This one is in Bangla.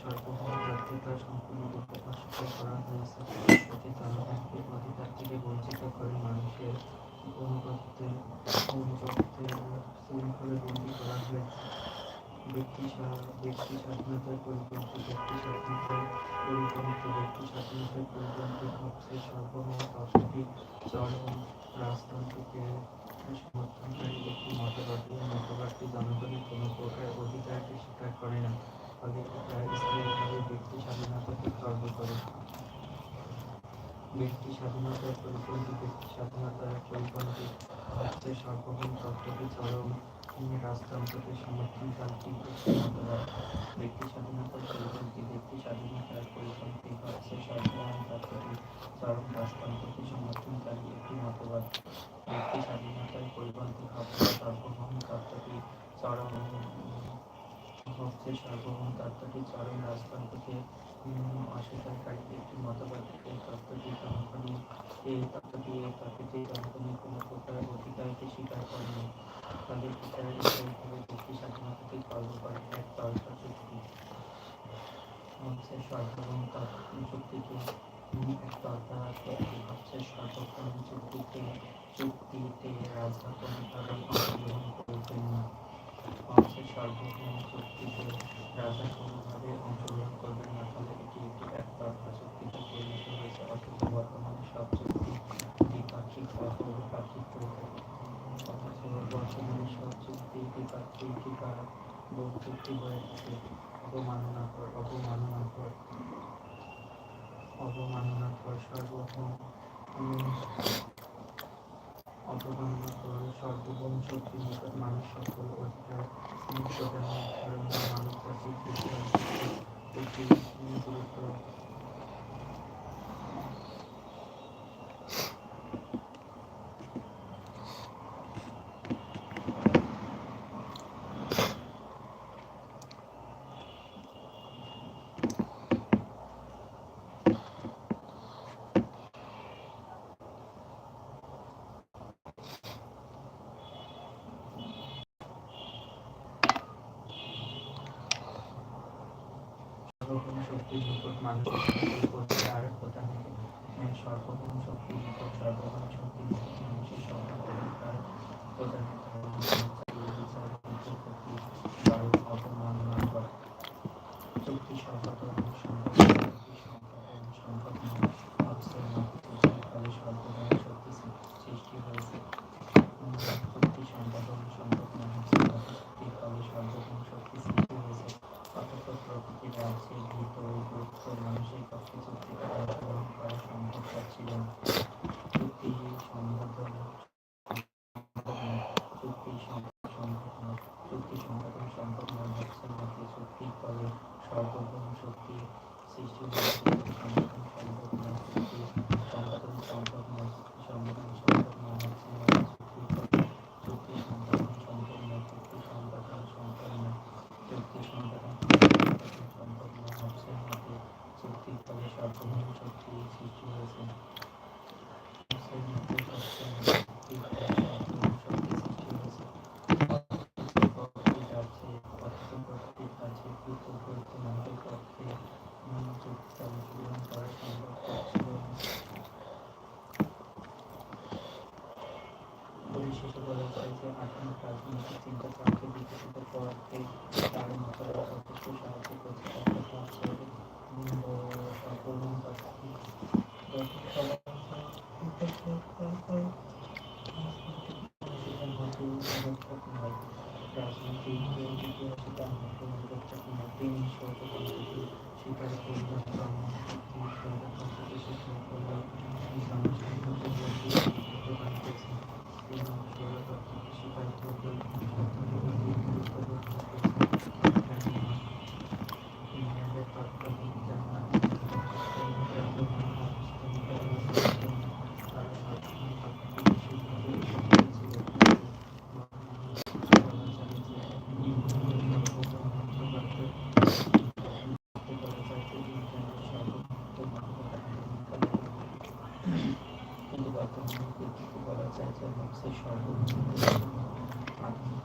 সর্বভৌমত্বতা সম্পূর্ণরূপে অস্বীকার করা হয়েছে। এটি তারা একটি অধিকার থেকে বঞ্চিত করে মানুষের অনুগত্যের শৃঙ্খলে বন্দী করা হয়েছে। ব্যক্তি স্বাধীনতার পরিপন্থী ব্যক্তি হচ্ছে সর্বময় তত্ত্বটি চরম রাজতন্ত্রকে সমর্থনকারী একটি মতবাদ। এই মতবাদটি জনগণের কোনো প্রকার অধিকারকে স্বীকার করে না, ফলে এটা স্থায়ীভাবে ব্যক্তি স্বাধীনতাকে খর্ব করে। ব্যক্তি স্বাধীনতার পরিপন্থী হচ্ছে সর্বভৌম তত্ত্বটি চরম রাজতন্ত্রকে সমর্থনকারী একটি মতবাদ। ব্যক্তি স্বাধীনতার পরিপন্থী হচ্ছে সর্বভৌম তত্ত্বটি চরম রাজতন্ত্রকে সমর্থনকারী একটি মতবাদ। ব্যক্তি স্বাধীনতার পরিপন্থী হচ্ছে সর্বভৌম তত্ত্বটি চরম রাজতন্ত্রকে অস্বীকারী একটি মতবাদ। এই তত্ত্বটি জনগণের কোনো প্রকার অধিকারকে স্বীকার করে না, ফলে এটা স্থায়ীভাবে ব্যক্তি স্বাধীনতাকে খর্ব করে। একতরফা চুক্তি হচ্ছে সর্বভৌম চুক্তিতে রাজা কোনোভাবে অংশগ্রহণ করবেন না। ফলে এটি একটি একতরফা চুক্তিতে পরিণত হয়েছে। অথচ বর্তমানে সব চুক্তি দ্বিপাক্ষিক বা বহুপাক্ষিক হয়ে থাকে। বহু চুক্তি হয়ে থাকে। অবমাননাকর সর্বভৌম শক্তির নিকট মানুষ সকল অধিকার প্রদানের ধারণা মানব জাতির একটি গুরুত্ব। সর্বভৌম শক্তির নিকট মানুষের সকল অধিকার প্রদানের সর্বভৌম শক্তির নিকট মানুষের সকল অধিকার প্রদানের অবমাননা করা। চুক্তি সম্পাদন সম্ভব নয়। ফলে সর্বভৌম শক্তি সৃষ্টি হয়েছে। চুক্তি সম্পাদন সম্ভব নয়, ফলে সর্বভৌম শক্তি সৃষ্টি হয়েছে। অথচ প্রকৃতির রাজ্যের ভীত মানুষের পক্ষে চুক্তিতে অংশগ্রহণ করা সম্ভব ছিল না। চুক্তি সম্পাদন সম্ভব নয় হচ্ছে মতে চুক্তির ফলে সর্বভৌম শক্তি সৃষ্টি হয়েছে। চুক্তি সম্পাদন সম্ভব নয় চুক্তি সম্পাদন সম্ভব নয় চুক্তি সম্পাদন সম্ভব নয় হচ্ছে মতে চুক্তির ফলে চুক্তি সম্পাদন সম্ভব নয় চুক্তি সম্পাদন সম্ভব নয় চুক্তি সম্পাদন সম্ভব নয় হচ্ছে মতে চুক্তির ফলে সর্বভৌম শক্তি সৃষ্টি হয়েছে। পরিশেষে বলা যায় যে আধুনিক রাজনৈতিক চিন্তাচর্চাকে বিকশিত করতে তার মতবাদ যথেষ্ট সাহায্য করছে। রাজনৈতিক ইতিহাসে তার মতো নিরপেক্ষ নয়। তিনি স্বৈরতন্ত্রকে স্বীকার করলেন, জনশক্তি স্বৈরতন্ত্রকে স্বীকার করলেন, জনসংখ্যাকে প্রদান করেছেন। তিনি স্বৈরতন্ত্রকে স্বীকার করলেন, ইংল্যান্ডের তৎকালীন কিন্তু বর্তমানে পরিস্থিতি বলা যায় যে সর্বভৌম আধুনিক